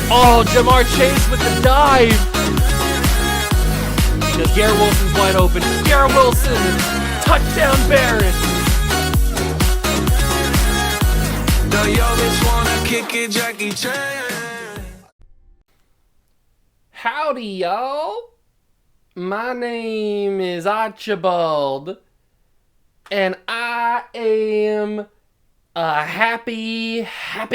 Oh, Jamar Chase with the dive. Because Garrett Wilson's wide open. Garrett Wilson, touchdown Bears. Howdy, y'all. My name is Archibald, and I am a happy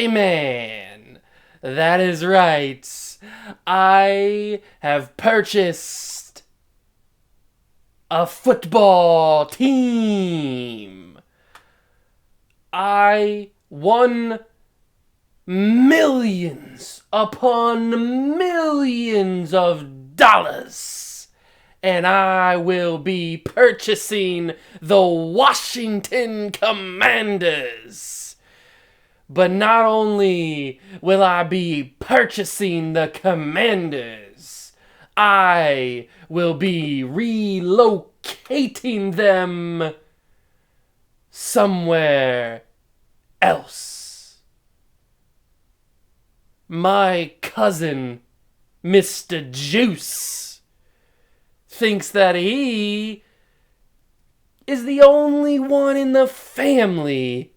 man. That is right. I have purchased a football team. I won millions upon millions of dollars, and I will be purchasing the Washington Commanders. But not only will I be purchasing the Commanders, I will be relocating them somewhere else. My cousin, Mr. Juice, thinks that he is the only one in the family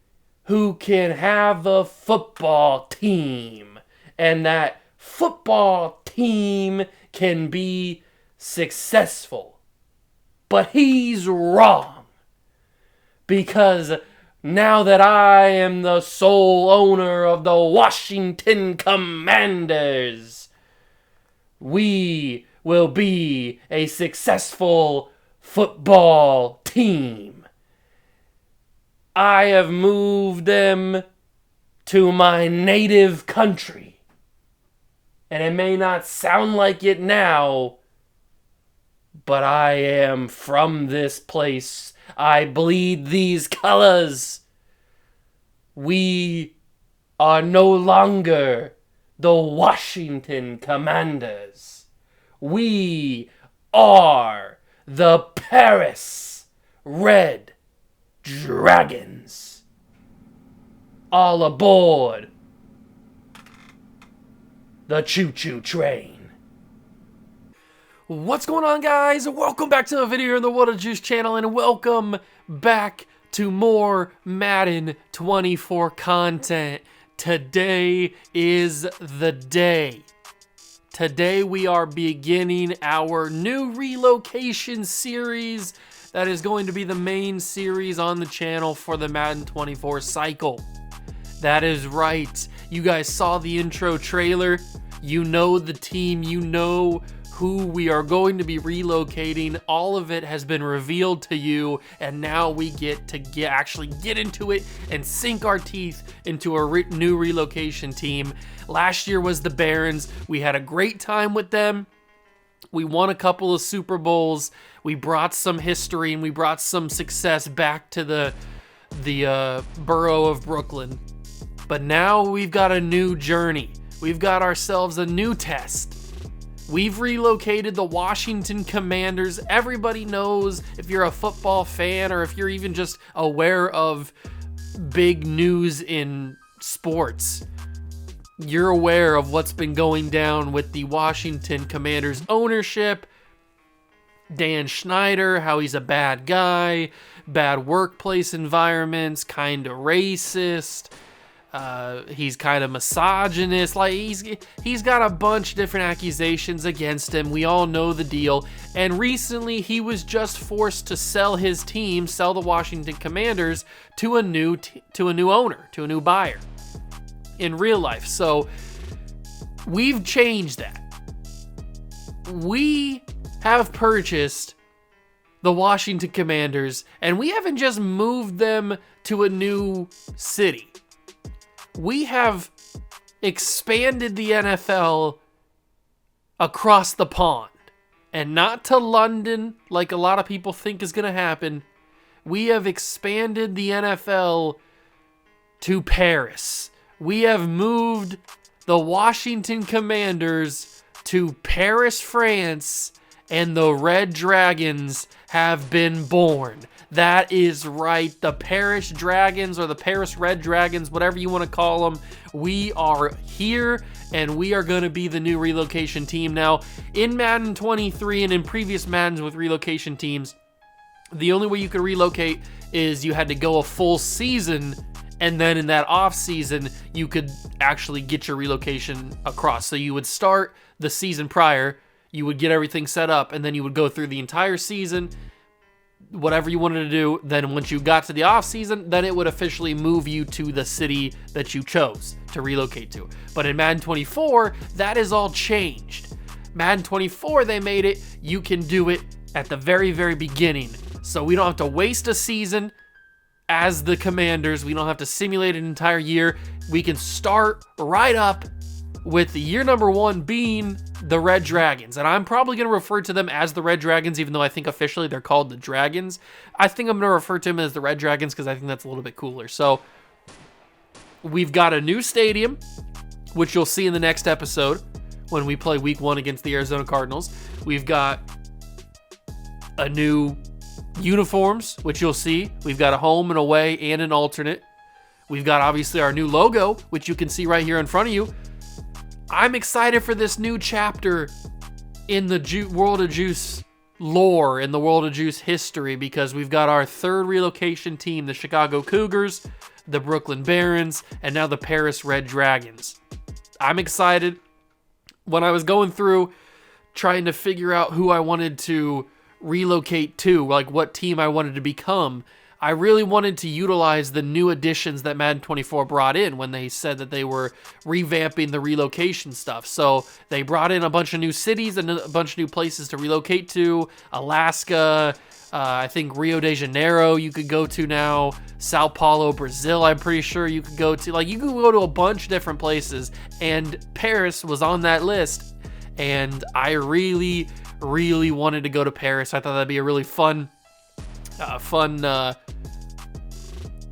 who can have a football team, and that football team can be successful. But he's wrong, because now that I am the sole owner of the Washington Commanders, we will be a successful football team. I have moved them to my native country, and it may not sound like it now, but I am from this place. I bleed these colors. We are no longer the Washington Commanders. We are the Paris Red Dragons. All aboard the choo-choo train. What's going on, guys? Welcome back to a video on the What a Juice channel, and welcome back to more Madden 24 content. Today is the day. Today we are beginning our new relocation series that is going to be the main series on the channel for the Madden 24 cycle. That is right. You guys saw the intro trailer. You know the team. You know who we are going to be relocating. All of it has been revealed to you, and now we get to actually get into it and sink our teeth into a new relocation team. Last year was the Barons. We had a great time with them. We won a couple of Super Bowls. We brought some history and we brought some success back to the borough of Brooklyn. But now we've got a new journey. We've got ourselves a new test. We've relocated the Washington Commanders. Everybody knows, if you're a football fan or if you're even just aware of big news in sports, you're aware of what's been going down with the Washington Commanders ownership. Dan Schneider, how he's a bad guy, bad workplace environments, kind of racist. He's kind of misogynist. Like he's got a bunch of different accusations against him. We all know the deal. And recently he was just forced to sell his team, sell the Washington Commanders to a new owner, to a new buyer in real life. So we've changed that. We have purchased the Washington Commanders, and we haven't just moved them to a new city. We have expanded the NFL across the pond, and not to London like a lot of people think is going to happen. We have expanded the NFL to Paris. We have moved the Washington Commanders to Paris, France, and the Red Dragons have been born. That is right. The Paris Dragons, or the Paris Red Dragons, whatever you want to call them, we are here, and we are going to be the new relocation team. Now, in Madden 23 and in previous Maddens with relocation teams, the only way you could relocate is you had to go a full season, and then in that off season, you could actually get your relocation across. So you would start the season prior, you would get everything set up, and then you would go through the entire season, whatever you wanted to do. Then once you got to the off season, then it would officially move you to the city that you chose to relocate to. But in Madden 24, that is all changed. Madden 24, they made it, you can do it at the very, very beginning. So we don't have to waste a season as the Commanders. We don't have to simulate an entire year. We can start right up with the year number 1 being the Red Dragons. And I'm probably going to refer to them as the Red Dragons, even though I think officially they're called the Dragons. I think I'm going to refer to them as the Red Dragons because I think that's a little bit cooler. So we've got a new stadium, which you'll see in the next episode when we play week 1 against the Arizona Cardinals. We've got a new uniforms, which you'll see. We've got a home and away and an alternate. We've got obviously our new logo, which you can see right here in front of you. I'm excited for this new chapter in the World of Juice lore, in the World of Juice history, because we've got our 3rd relocation team, the Chicago Cougars, the Brooklyn Barons, and now the Paris Red Dragons. I'm excited. When I was going through trying to figure out who I wanted to relocate to, like what team I wanted to become, I really wanted to utilize the new additions that Madden 24 brought in when they said that they were revamping the relocation stuff. So they brought in a bunch of new cities and a bunch of new places to relocate to. Alaska, I think Rio de Janeiro you could go to now. Sao Paulo, Brazil, I'm pretty sure you could go to. Like, you could go to a bunch of different places, and Paris was on that list. And I really wanted to go to Paris. I thought that'd be a really fun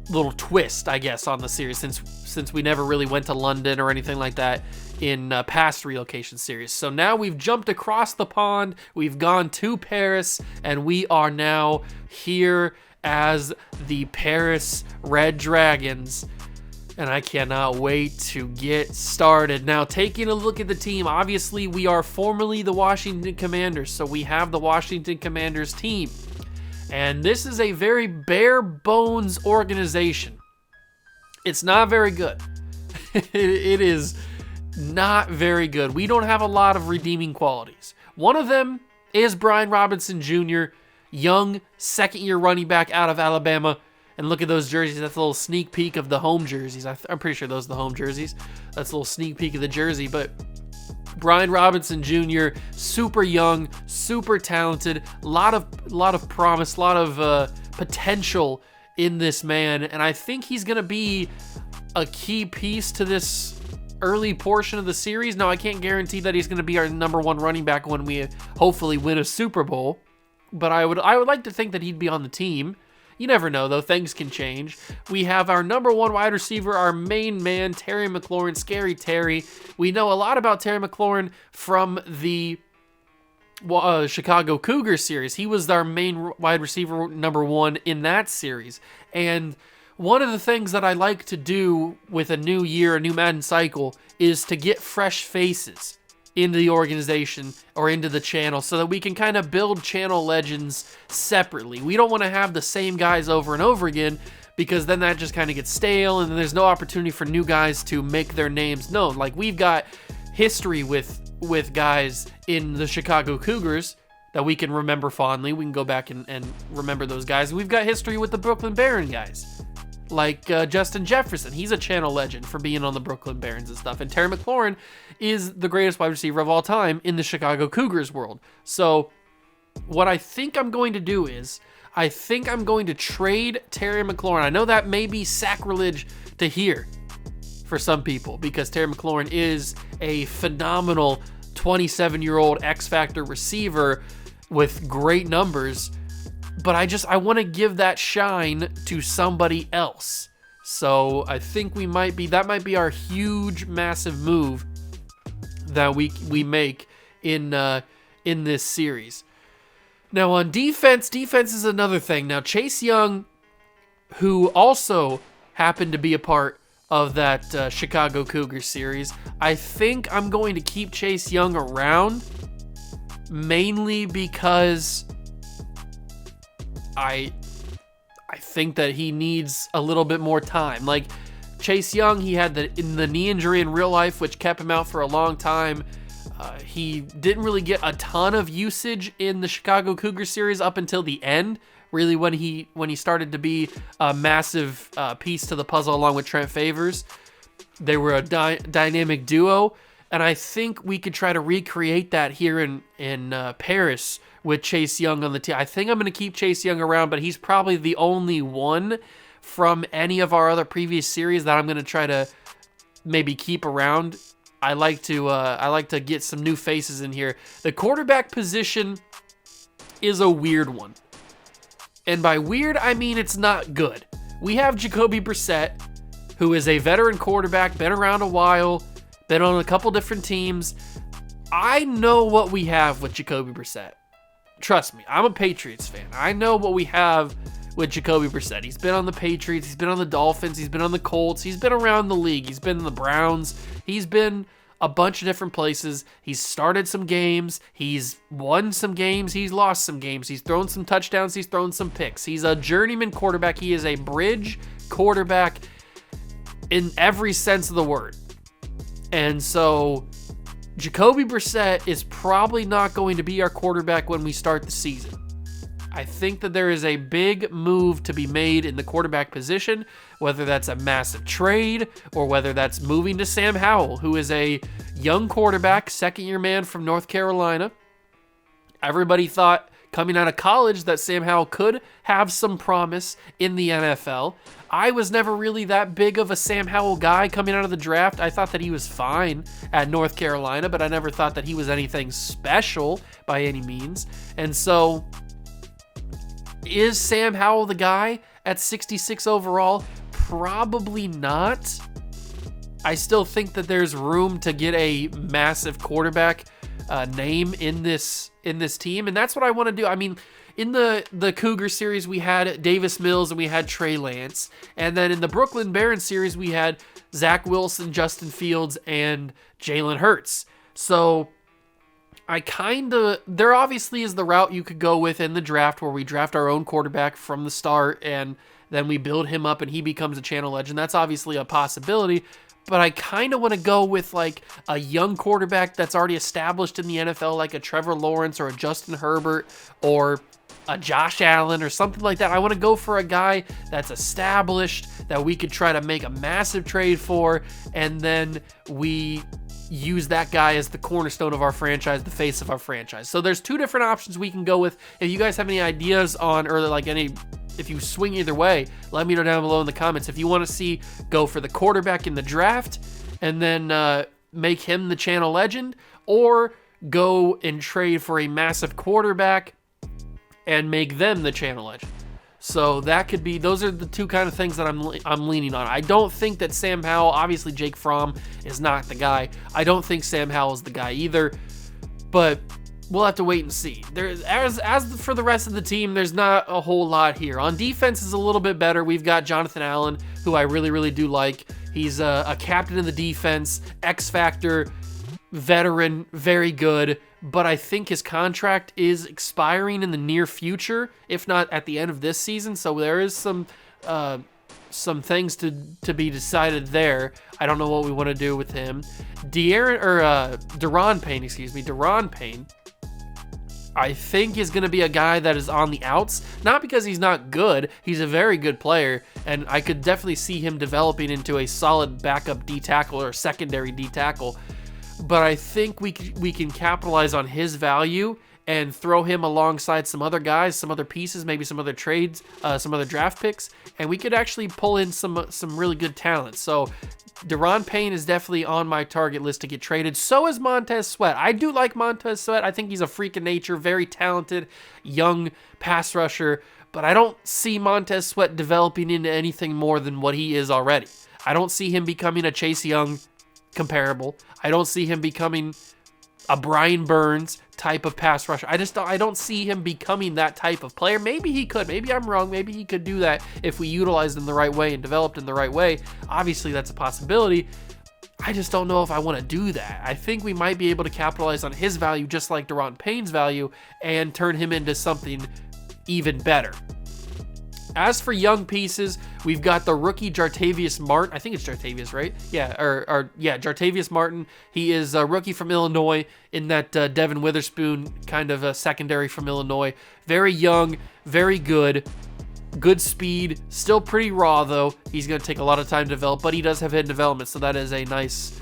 little twist, I guess, on the series, since we never really went to London or anything like that in past relocation series. So now we've jumped across the pond, we've gone to Paris, and we are now here as the Paris Red Dragons. And I cannot wait to get started. Now, taking a look at the team, obviously we are formerly the Washington Commanders, so we have the Washington Commanders team. And this is a very bare bones organization. It's not very good. It is not very good. We don't have a lot of redeeming qualities. One of them is Brian Robinson Jr., young second-year running back out of Alabama. And look at those jerseys. That's a little sneak peek of the home jerseys. I'm pretty sure those are the home jerseys. That's a little sneak peek of the jersey. But Brian Robinson Jr., super young, super talented, lot of promise, lot of potential in this man. And I think he's going to be a key piece to this early portion of the series. Now, I can't guarantee that he's going to be our number 1 running back when we hopefully win a Super Bowl. But I would like to think that he'd be on the team. You never know, though. Things can change. We have our number 1 wide receiver, our main man, Terry McLaurin, Scary Terry. We know a lot about Terry McLaurin from the Chicago Cougars series. He was our main wide receiver, number 1 in that series. And one of the things that I like to do with a new year, a new Madden cycle, is to get fresh faces into the organization or into the channel so that we can kind of build channel legends separately. We don't want to have the same guys over and over again, because then that just kind of gets stale and then there's no opportunity for new guys to make their names known. Like, we've got history with guys in the Chicago Cougars that we can remember fondly. We can go back and remember those guys. We've got history with the Brooklyn Baron guys, like Justin Jefferson. He's a channel legend for being on the Brooklyn Barons and stuff. And Terry McLaurin is the greatest wide receiver of all time in the Chicago Cougars world. So what I think I'm going to do is, I think I'm going to trade Terry McLaurin. I know that may be sacrilege to hear for some people, because Terry McLaurin is a phenomenal 27-year-old X-Factor receiver with great numbers. But I want to give that shine to somebody else. So I think that might be our huge, massive move that we make in this series. Now on defense is another thing. Now Chase Young, who also happened to be a part of that Chicago Cougars series, I think I'm going to keep Chase Young around, mainly because I think that he needs a little bit more time. Like Chase Young, he had the knee injury in real life, which kept him out for a long time. He didn't really get a ton of usage in the Chicago Cougars series up until the end, really when he started to be a massive piece to the puzzle along with Trent Favors. They were a dynamic duo, and I think we could try to recreate that here in Paris with Chase Young on the team. I think I'm going to keep Chase Young around, but he's probably the only one from any of our other previous series that I'm going to try to maybe keep around. I like to get some new faces in here. The quarterback position is a weird one. And by weird, I mean it's not good. We have Jacoby Brissett, who is a veteran quarterback, been around a while, been on a couple different teams. I know what we have with Jacoby Brissett. Trust me, I'm a Patriots fan. I know what we have with Jacoby Brissett. He's been on the Patriots, he's been on the Dolphins, he's been on the Colts, he's been around the league, he's been in the Browns, he's been a bunch of different places. He's started some games, he's won some games, he's lost some games, he's thrown some touchdowns, he's thrown some picks. He's a journeyman quarterback. He is a bridge quarterback in every sense of the word. And so Jacoby Brissett is probably not going to be our quarterback when we start the season. I think that there is a big move to be made in the quarterback position, whether that's a massive trade or whether that's moving to Sam Howell, who is a young quarterback, second-year man from North Carolina. Everybody thought coming out of college that Sam Howell could have some promise in the NFL. I was never really that big of a Sam Howell guy coming out of the draft. I thought that he was fine at North Carolina, but I never thought that he was anything special by any means. And so, is Sam Howell the guy at 66 overall? Probably not. I still think that there's room to get a massive quarterback name in this team, and that's what I want to do. I mean, in the Cougar series, we had Davis Mills and we had Trey Lance, and then in the Brooklyn Barons series, we had Zach Wilson, Justin Fields, and Jalen Hurts. So there obviously is the route you could go with in the draft where we draft our own quarterback from the start and then we build him up and he becomes a channel legend. That's obviously a possibility, but I kind of want to go with like a young quarterback that's already established in the NFL, like a Trevor Lawrence or a Justin Herbert or a Josh Allen or something like that. I want to go for a guy that's established that we could try to make a massive trade for, and then we use that guy as the cornerstone of our franchise, the face of our franchise. So there's two different options we can go with. If you guys have any ideas on, or like if you swing either way, let me know down below in the comments. If you want to see go for the quarterback in the draft and then make him the channel legend, or go and trade for a massive quarterback and make them the channel legend. So that could be, those are the two kind of things that I'm leaning on. I don't think that Sam Howell, obviously Jake Fromm is not the guy. I don't think Sam Howell is the guy either, but we'll have to wait and see. As for the rest of the team, there's not a whole lot here. On defense is a little bit better. We've got Jonathan Allen, who I really, really do like. He's a captain of the defense, X Factor, veteran, very good, but I think his contract is expiring in the near future, if not at the end of this season. So there is some things to be decided there. I don't know what we want to do with him. Deron Payne, I think is going to be a guy that is on the outs, not because he's not good. He's a very good player, and I could definitely see him developing into a solid backup D tackle or secondary D tackle. But I think we can capitalize on his value and throw him alongside some other guys, some other pieces, maybe some other trades, some other draft picks, and we could actually pull in some really good talent. So Deron Payne is definitely on my target list to get traded. So is Montez Sweat. I do like Montez Sweat. I think he's a freak of nature, very talented, young pass rusher, but I don't see Montez Sweat developing into anything more than what he is already. I don't see him becoming a Chase Young comparable. I don't see him becoming a Brian Burns type of pass rusher. I don't see him becoming that type of player. Maybe he could. Maybe I'm wrong. Maybe he could do that if we utilized him the right way and developed in the right way. Obviously, that's a possibility. I just don't know if I want to do that. I think we might be able to capitalize on his value just like Daron Payne's value and turn him into something even better. As for young pieces, we've got the rookie Jartavius Martin. I think it's Jartavius, right? Yeah, Jartavius Martin. He is a rookie from Illinois in that Devin Witherspoon kind of a secondary from Illinois. Very young, very good. Good speed, still pretty raw though. He's going to take a lot of time to develop, but he does have hidden development, so that is a nice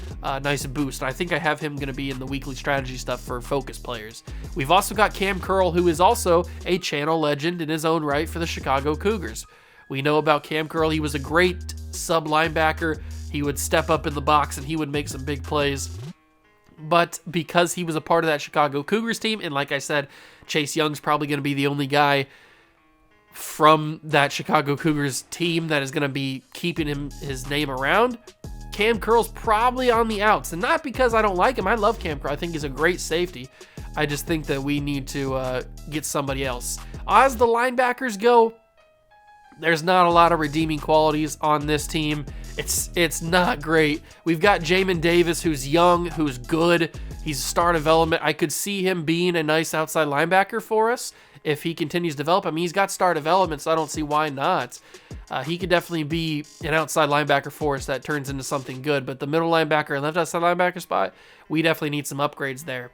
boost. And I think I have him going to be in the weekly strategy stuff for focus players. We've also got Cam Curl, who is also a channel legend in his own right for the Chicago Cougars. We know about Cam Curl. He was a great sub linebacker. He would step up in the box and he would make some big plays. But because he was a part of that Chicago Cougars team, and like I said, Chase Young's probably going to be the only guy from that Chicago Cougars team that is going to be keeping his name around, Cam Curl's probably on the outs. And not because I don't like him. I love Cam Curl. I think he's a great safety. I just think that we need to get somebody else. As the linebackers go, there's not a lot of redeeming qualities on this team. It's not great. We've got Jamin Davis, who's young, who's good. He's a star development. I could see him being a nice outside linebacker for us if he continues to develop. I mean, he's got star development, so I don't see why not. He could definitely be an outside linebacker for us that turns into something good. But the middle linebacker and left outside linebacker spot, we definitely need some upgrades there.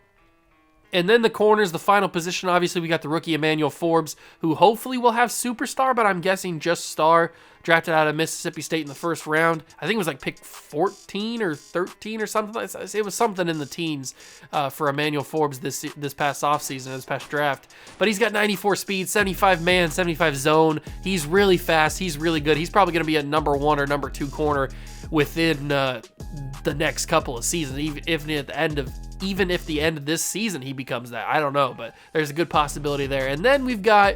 And then the corners, the final position, obviously we got the rookie Emmanuel Forbes, who hopefully will have superstar, but I'm guessing just star. Drafted out of Mississippi State in the first round. I think it was like pick 14 or 13 or something. It was something in the teens for Emmanuel Forbes this past offseason, this past draft. But he's got 94 speed, 75 man, 75 zone. He's really fast. He's really good. He's probably going to be a number 1 or number 2 corner within the next couple of seasons, even if the end of this season he becomes that. I don't know, but there's a good possibility there. And then we've got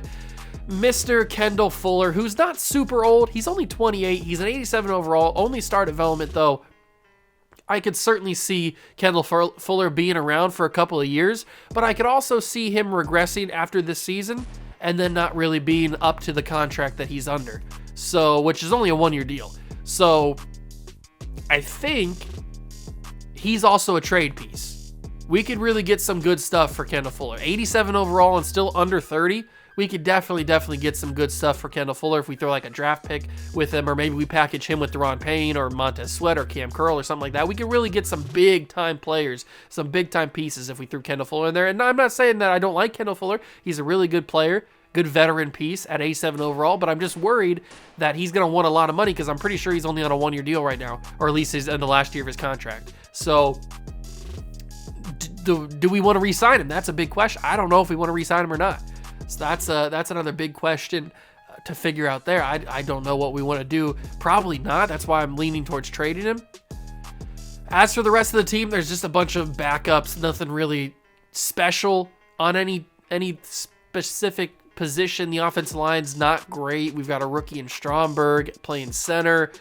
Mr. Kendall Fuller, who's not super old. He's only 28. He's an 87 overall, only star development though. I could certainly see Kendall Fuller being around for a couple of years, but I could also see him regressing after this season and then not really being up to the contract that he's under. So, which is only a 1-year deal. So, I think he's also a trade piece. We could really get some good stuff for Kendall Fuller. 87 overall and still under 30. We could definitely get some good stuff for Kendall Fuller if we throw like a draft pick with him, or maybe we package him with Daron Payne or Montez Sweat or Cam Curl or something like that. We could really get some big-time players, some big-time pieces if we threw Kendall Fuller in there. And I'm not saying that I don't like Kendall Fuller. He's a really good player, good veteran piece at 87 overall, but I'm just worried that he's going to want a lot of money because I'm pretty sure he's only on a 1-year deal right now, or at least he's in the last year of his contract. So do we want to re-sign him? That's a big question. I don't know if we want to re-sign him or not. So that's another big question to figure out there. I don't know what we want to do. Probably not. That's why I'm leaning towards trading him. As for the rest of the team, there's just a bunch of backups. Nothing really special on any specific position. The offensive line's not great. We've got a rookie in Stromberg playing center.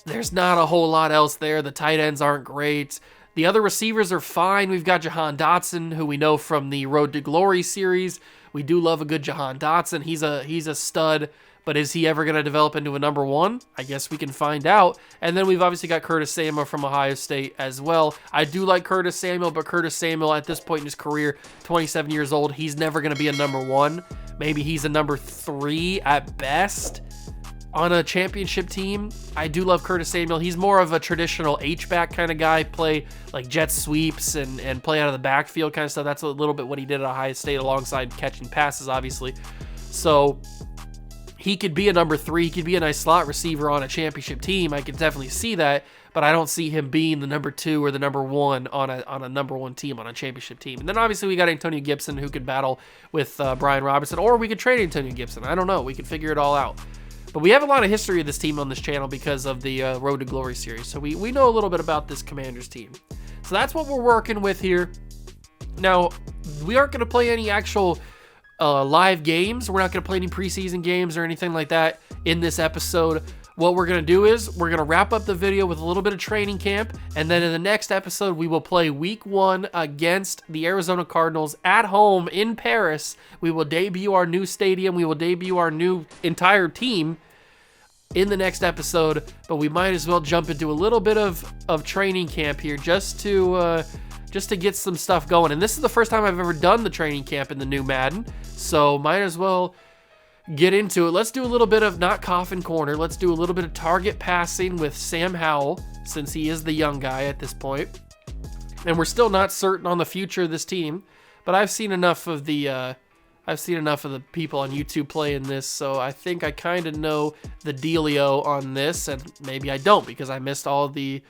There's not a whole lot else there. The tight ends aren't great. The other receivers are fine. We've got Jahan Dotson, who we know from the Road to Glory series. We do love a good Jahan Dotson. He's a stud, but is he ever going to develop into a number 1? I guess we can find out. And then we've obviously got Curtis Samuel from Ohio State as well. I do like Curtis Samuel, but Curtis Samuel at this point in his career, 27 years old, he's never going to be a number 1. Maybe he's a number 3 at best on a championship team. I do love Curtis Samuel. He's more of a traditional H-back kind of guy, play like jet sweeps and play out of the backfield kind of stuff. That's a little bit what he did at Ohio State alongside catching passes, obviously. So he could be a number 3. He could be a nice slot receiver on a championship team. I could definitely see that, but I don't see him being the number 2 or the number 1 on a number 1 team, on a championship team. And then obviously we got Antonio Gibson, who could battle with Brian Robinson, or we could trade Antonio Gibson. I don't know. We could figure it all out. But we have a lot of history of this team on this channel because of the Road to Glory series. So we know a little bit about this Commanders team. So that's what we're working with here. Now, we aren't going to play any actual live games. We're not going to play any preseason games or anything like that in this episode. what we're going to do is we're going to wrap up the video with a little bit of training camp, and then in the next episode, we will play week 1 against the Arizona Cardinals at home in Paris. We will debut our new stadium. We will debut our new entire team in the next episode, but we might as well jump into a little bit of training camp here just to get some stuff going. And this is the first time I've ever done the training camp in the new Madden, so might as well get into it. Let's do a little bit of not coffin corner. Let's do a little bit of target passing with Sam Howell, since he is the young guy at this point. And we're still not certain on the future of this team, but I've seen enough of the people on YouTube playing this, so I think I kind of know the dealio on this, and maybe I don't because I missed all the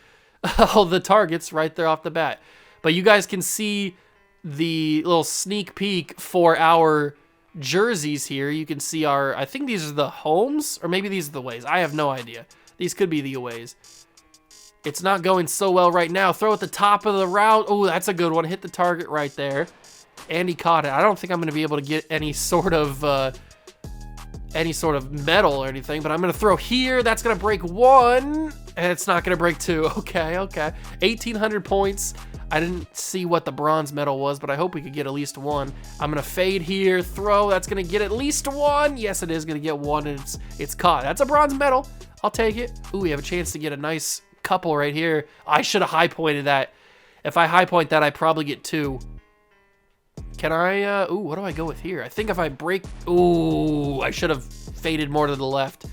targets right there off the bat. But you guys can see the little sneak peek for our jerseys here. You can see I think these are the homes, or maybe these are the aways. I have no idea. These could be the aways. It's not going so well right now. Throw at the top of the route. Oh, that's a good one. Hit the target right there. And he caught it. I don't think I'm going to be able to get any sort of medal or anything, but I'm going to throw here. That's going to break 1, and it's not going to break 2. Okay. 1,800 points. I didn't see what the bronze medal was, but I hope we could get at least 1. I'm going to fade here, throw. That's going to get at least 1. Yes, it is going to get 1, and it's caught. That's a bronze medal. I'll take it. Ooh, we have a chance to get a nice couple right here. I should have high pointed that. If I high point that, I probably get 2. Can I, ooh, what do I go with here? I think if I break, ooh, I should have faded more to the left.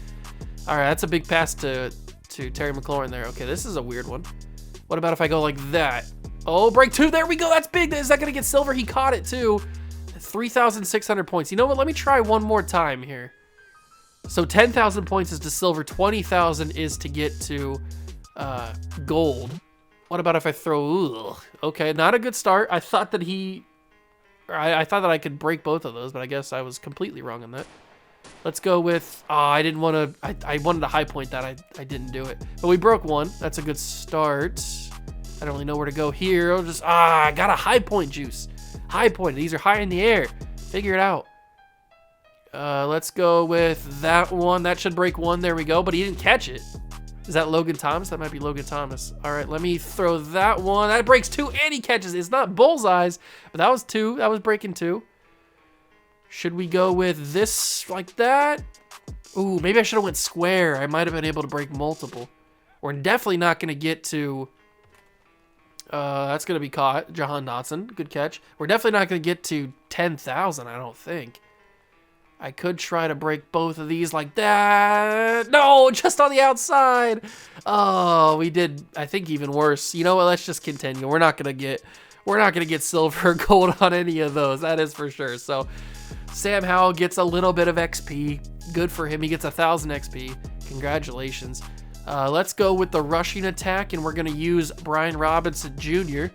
All right, that's a big pass to Terry McLaurin there. Okay, this is a weird one. What about if I go like that? Oh, break 2, there we go, that's big. Is that gonna get silver? He caught it too. 3,600 points. You know what, let me try one more time here. So 10,000 points is to silver, 20,000 is to get to gold. What about if I throw, ooh, okay, not a good start. I thought that I thought that I could break both of those, but I guess I was completely wrong on that. Let's go with, I didn't want to, I wanted to high point that. I didn't do it. But we broke 1. That's a good start. I don't really know where to go here. I'll just, I got a high point juice. High point. These are high in the air. Figure it out. Let's go with that one. That should break 1. There we go. But he didn't catch it. Is that Logan Thomas? That might be Logan Thomas. All right, let me throw that one. That breaks 2, and he catches it. It's not bullseyes, but that was 2. That was breaking 2. Should we go with this like that? Ooh, maybe I should have went square. I might have been able to break multiple. We're definitely not going to get to... that's going to be caught. Jahan Dotson. Good catch. We're definitely not going to get to 10,000, I don't think. I could try to break both of these like that. No, just on the outside. Oh, we did, I think, even worse. You know what? Let's just continue. We're not gonna get silver or gold on any of those. That is for sure. So Sam Howell gets a little bit of XP. Good for him. He gets 1,000 XP. Congratulations. Let's go with the rushing attack, and we're gonna use Brian Robinson Jr.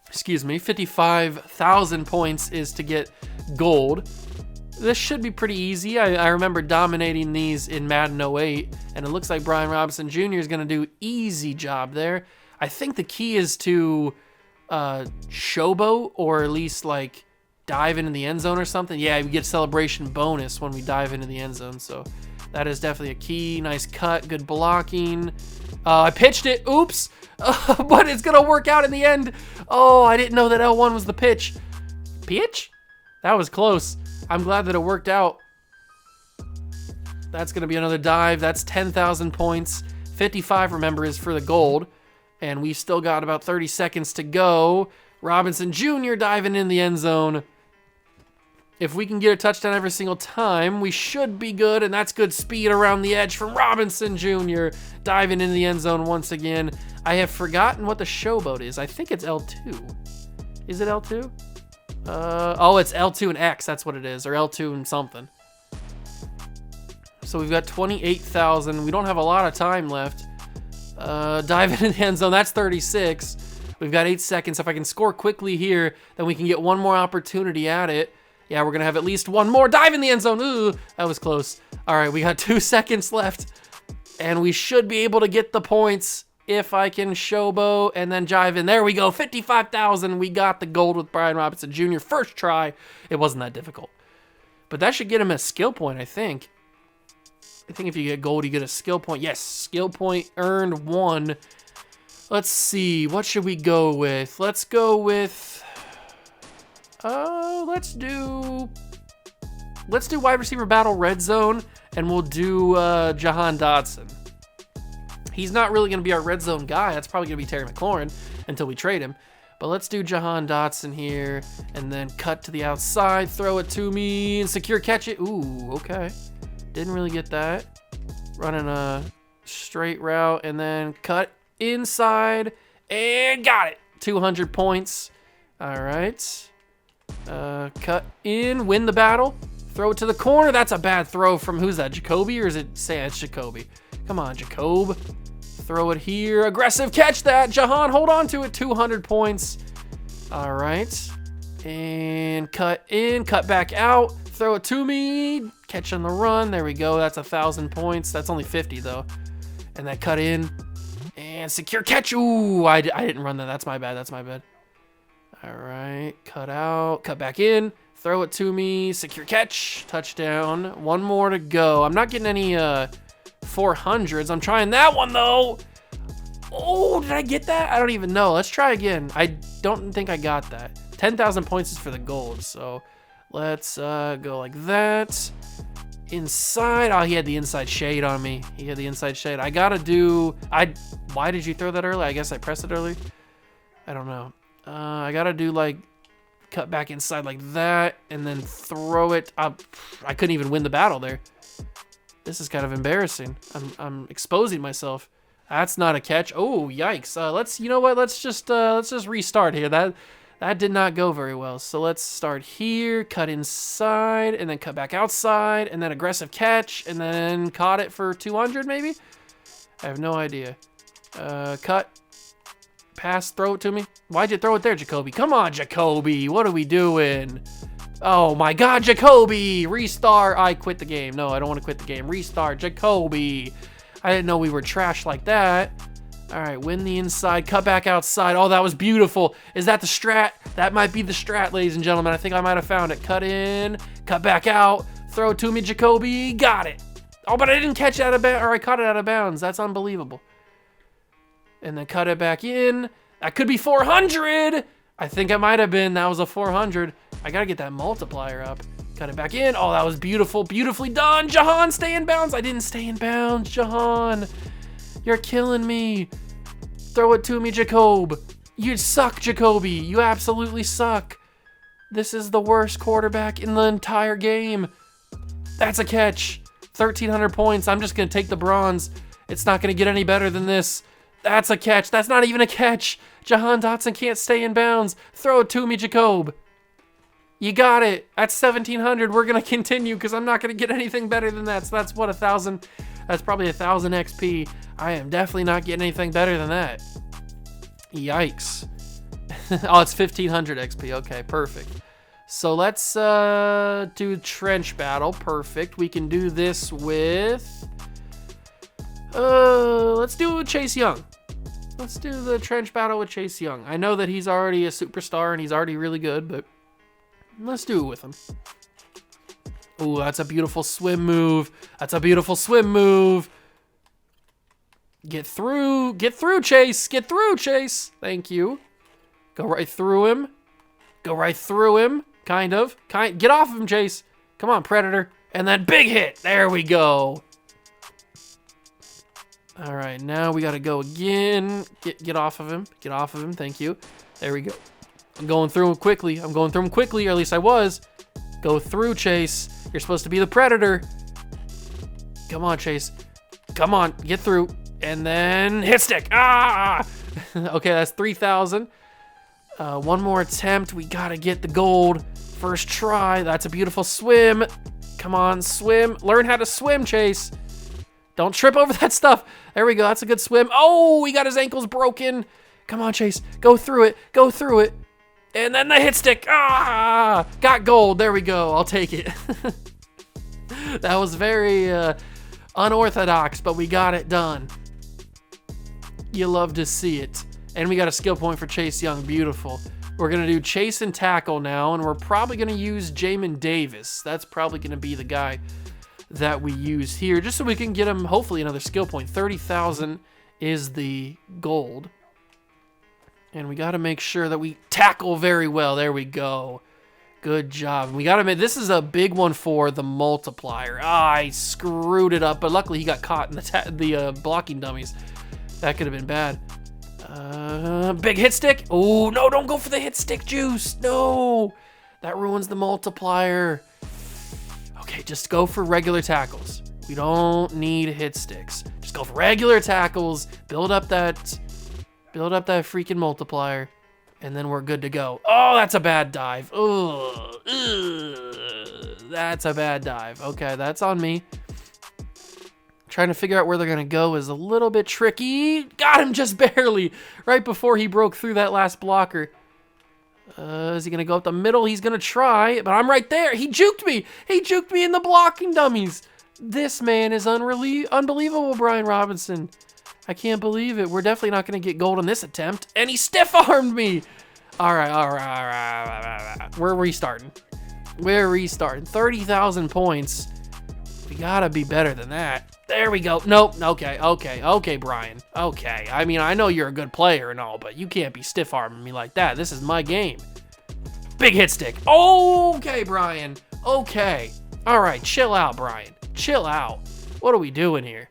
Excuse me. 55,000 points is to get gold. This should be pretty easy. I remember dominating these in Madden 08, and it looks like Brian Robinson Jr. is going to do easy job there. I think the key is to showboat, or at least like dive into the end zone or something. Yeah, we get celebration bonus when we dive into the end zone, so that is definitely a key. Nice cut, good blocking. I pitched it. Oops. But it's going to work out in the end. Oh, I didn't know that L1 was the pitch. Pitch? That was close. I'm glad that it worked out. That's going to be another dive. That's 10,000 points. 55, remember, is for the gold. And we still got about 30 seconds to go. Robinson Jr. diving in the end zone. If we can get a touchdown every single time, we should be good. And that's good speed around the edge from Robinson Jr. diving in the end zone once again. I have forgotten what the showboat is. I think it's L2. Is it L2? Oh, it's L2 and X, that's what it is, or L2 and something. So we've got 28,000. We don't have a lot of time left. Dive into the end zone, that's 36. We've got 8 seconds. If I can score quickly here, then we can get one more opportunity at it. Yeah, we're going to have at least one more. Dive in the end zone. Ooh, that was close. All right, we got 2 seconds left, and we should be able to get the points if I can showboat and then jive in. There we go, 55,000. We got the gold with Brian Robinson Jr. First try. It wasn't that difficult. But that should get him a skill point, I think. I think if you get gold, you get a skill point. Yes, skill point earned 1. Let's see, what should we go with? Let's go with, let's do wide receiver battle red zone, and we'll do Jahan Dotson. He's not really gonna be our red zone guy. That's probably gonna be Terry McLaurin until we trade him. But let's do Jahan Dotson here, and then cut to the outside, throw it to me, and secure catch it. Ooh, okay. Didn't really get that. Running a straight route, and then cut inside, and got it. 200 points. All right. Cut in, win the battle. Throw it to the corner. That's a bad throw from, who's that, Jacoby, or is it, say it's Jacoby. Come on, Jacob. Throw it here. Aggressive catch that. Jahan, hold on to it. 200 points. All right. And cut in, cut back out. Throw it to me. Catch on the run. There we go. That's 1,000 points. That's only 50 though. And that cut in. And secure catch. Ooh, I didn't run that. That's my bad. That's my bad. All right. Cut out. Cut back in. Throw it to me. Secure catch. Touchdown. One more to go. I'm not getting any 400s. I'm trying that one though. Oh, did I get that? I don't even know. Let's try again. I don't think I got that. 10,000 points is for the gold. So let's go like that. Inside. Oh, he had the inside shade on me. He had the inside shade. I gotta do. Why did you throw that early? I guess I pressed it early. I don't know. I gotta do like cut back inside like that and then throw it up. I couldn't even win the battle there. This is kind of embarrassing. I'm exposing myself. That's not a catch. Oh, yikes. You know what? Let's just restart here. That did not go very well. So let's start here, cut inside, and then cut back outside, and then aggressive catch, and then caught it for 200 maybe? I have no idea. Cut, pass, throw it to me. Why'd you throw it there, Jacoby? Come on, Jacoby. What are we doing? Oh my God, Jacoby! Restart. I quit the game. No, I don't want to quit the game. Restart, Jacoby. I didn't know we were trash like that. All right, win the inside, cut back outside. Oh, that was beautiful. Is that the strat? That might be the strat, ladies and gentlemen. I think I might have found it. Cut in, cut back out, throw it to me, Jacoby. Got it. Oh, but I didn't catch it out of bounds, or I caught it out of bounds. That's unbelievable. And then cut it back in. That could be 400. I think it might have been. That was a 400. I gotta get that multiplier up. Cut it back in. Oh, that was beautiful. Beautifully done. Jahan, stay in bounds. I didn't stay in bounds, Jahan. You're killing me. Throw it to me, Jacob. You suck, Jacoby. You absolutely suck. This is the worst quarterback in the entire game. That's a catch. 1,300 points. I'm just gonna take the bronze. It's not gonna get any better than this. That's a catch. That's not even a catch. Jahan Dotson can't stay in bounds. Throw it to me, Jacob. You got it. That's 1,700. We're going to continue because I'm not going to get anything better than that. So that's what, 1,000. That's probably 1,000 XP. I am definitely not getting anything better than that. Yikes. Oh, it's 1,500 XP. Okay, perfect. So let's do trench battle. Perfect. We can do this with... let's do Chase Young. Let's do the trench battle with Chase Young. I know that he's already a superstar and he's already really good, but let's do it with him. Ooh, that's a beautiful swim move. That's a beautiful swim move. Get through, Chase. Get through, Chase. Thank you. Go right through him. Go right through him, kind of. Get off of him, Chase. Come on, Predator. And then big hit. There we go. All right, now we got to go again. Get off of him. Get off of him. Thank you. There we go. I'm going through him quickly. I'm going through him quickly, or at least I was. Go through, Chase. You're supposed to be the Predator. Come on, Chase. Come on, get through. And then hit stick. Ah! Okay, that's 3,000. One more attempt. We got to get the gold. First try. That's a beautiful swim. Come on, swim. Learn how to swim, Chase. Don't trip over that stuff. There we go. That's a good swim. Oh, he got his ankles broken. Come on, Chase. Go through it. Go through it. And then the hit stick. Ah! Got gold. There we go. I'll take it. That was very unorthodox, but we got it done. You love to see it. And we got a skill point for Chase Young. Beautiful. We're going to do chase and tackle now, and we're probably going to use Jamin Davis. That's probably going to be the guy. that we use here, just so we can get him, hopefully, another skill point. 30,000 is the gold. And we got to make sure that we tackle very well. There we go. Good job. We got to make, this is a big one for the multiplier. I screwed it up, but luckily he got caught in the blocking dummies. That could have been bad. Big hit stick. Oh, no, don't go for the hit stick juice. No, that ruins the multiplier. Okay, just go for regular tackles. We don't need hit sticks. Just go for regular tackles. Build up that freaking multiplier, and then we're good to go. Oh, that's a bad dive. Ugh. That's a bad dive. Okay, that's on me. Trying to figure out where they're gonna go is a little bit tricky. Got him just barely, right before he broke through that last blocker. Is he gonna go up the middle? He's gonna try, but I'm right there. He juked me. He juked me in the blocking dummies. This man is unbelievable, Brian Robinson. I can't believe it. We're definitely not gonna get gold on this attempt. And he stiff-armed me. All right. We're restarting. 30,000 points. We gotta be better than that. There we go. Nope. Okay, Brian. Okay. I mean, I know you're a good player and all, but you can't be stiff-arming me like that. This is my game. Big hit stick. Okay, Brian. Okay. All right, chill out, Brian. Chill out. What are we doing here?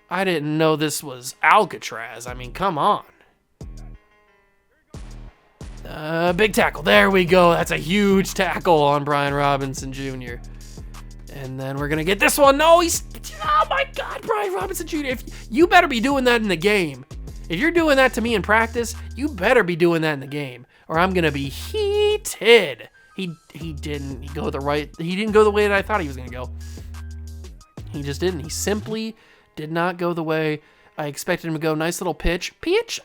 I didn't know this was Alcatraz. I mean, come on. Big tackle. There we go. That's a huge tackle on Brian Robinson Jr. And then we're going to get this one. No, oh my God, Brian Robinson Jr. You better be doing that in the game. If you're doing that to me in practice, you better be doing that in the game, or I'm going to be heated. He didn't go he didn't go the way that I thought he was going to go. He just didn't. He simply did not go the way I expected him to go. Nice little pitch.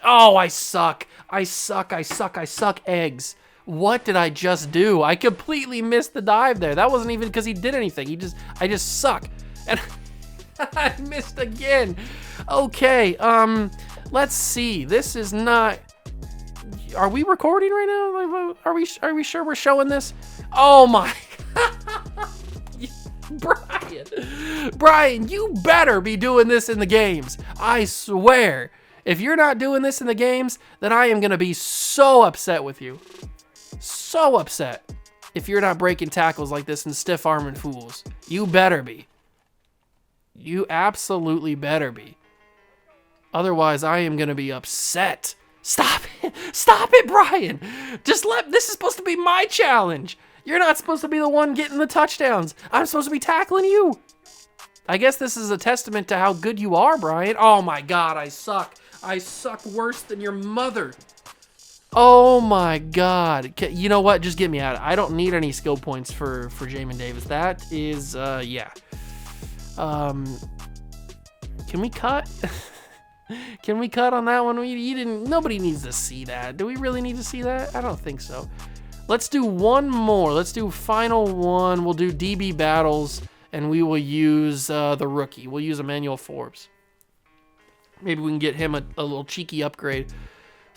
Oh, I suck. I suck eggs. What did I just do? I completely missed the dive there. That wasn't even because he did anything. I just suck. And I missed again. Okay, let's see. This is not, are we recording right now? Are we sure we're showing this? Oh my, Brian, you better be doing this in the games. I swear. If you're not doing this in the games, then I am gonna be so upset with you. So upset if you're not breaking tackles like this and stiff-arming fools. You better be. You absolutely better be. Otherwise, I am gonna be upset. Stop it. Stop it, Brian. This is supposed to be my challenge. You're not supposed to be the one getting the touchdowns. I'm supposed to be tackling you. I guess this is a testament to how good you are, Brian. Oh my God, I suck. I suck worse than your mother. Oh my God. You know what? Just get me out. I don't need any skill points for Jamin Davis. That is, yeah. Can we cut? Can we cut on that one? Nobody needs to see that. Do we really need to see that? I don't think so. Let's do one more. Let's do final one. We'll do DB battles, and we will use the rookie. We'll use Emmanuel Forbes. Maybe we can get him a little cheeky upgrade.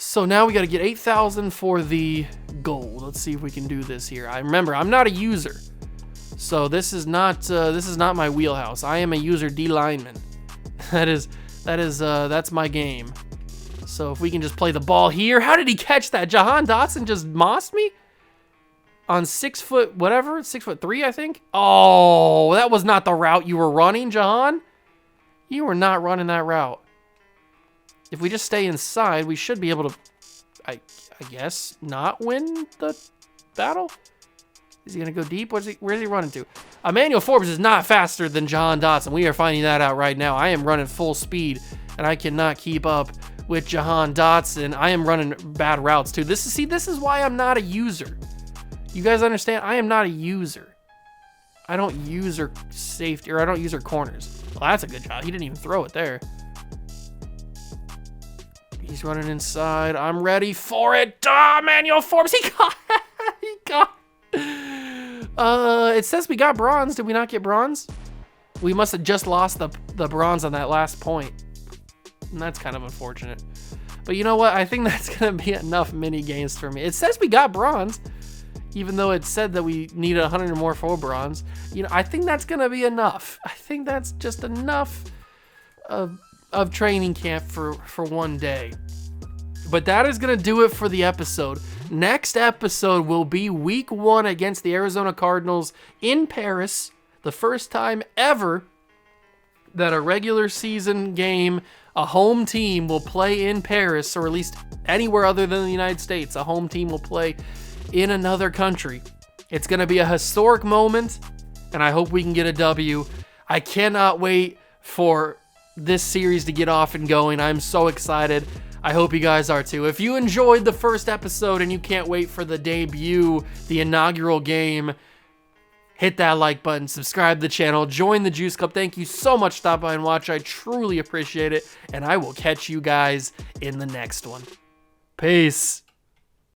So now we got to get 8,000 for the gold. Let's see if we can do this here. I remember I'm not a user, so this is not my wheelhouse. I am a user D lineman. That's my game. So if we can just play the ball here. How did he catch that? Jahan Dotson just mossed me on 6 foot whatever, 6'3", I think. Oh, that was not the route you were running, Jahan. You were not running that route. If we just stay inside, we should be able to, I guess, not win the battle. Is he gonna go deep? Where's he running to? Emmanuel Forbes is not faster than Jahan Dotson. We are finding that out right now. I am running full speed, and I cannot keep up with Jahan Dotson. I am running bad routes too. This is why I'm not a user. You guys understand? I am not a user. I don't user safety, or I don't user corners. Well, that's a good job. He didn't even throw it there. He's running inside. I'm ready for it. Emmanuel Forbes. He got. He got. It says we got bronze. Did we not get bronze? We must have just lost the bronze on that last point. And that's kind of unfortunate. But you know what? I think that's going to be enough mini games for me. It says we got bronze. even though it said that we needed 100 or more for bronze. You know, I think that's going to be enough. I think that's just enough of training camp for one day. But that is going to do it for the episode. Next episode will be week 1 against the Arizona Cardinals in Paris. The first time ever that a regular season game, a home team will play in Paris, or at least anywhere other than the United States. A home team will play in another country. It's going to be a historic moment, and I hope we can get a W. I cannot wait for this series to get off and going. I'm so excited. I hope you guys are too. If you enjoyed the first episode and you can't wait for the debut, the inaugural game, hit that like button, subscribe to the channel, join the Juice Club. Thank you so much for stopping by and watch. I truly appreciate it, and I will catch you guys in the next one. Peace.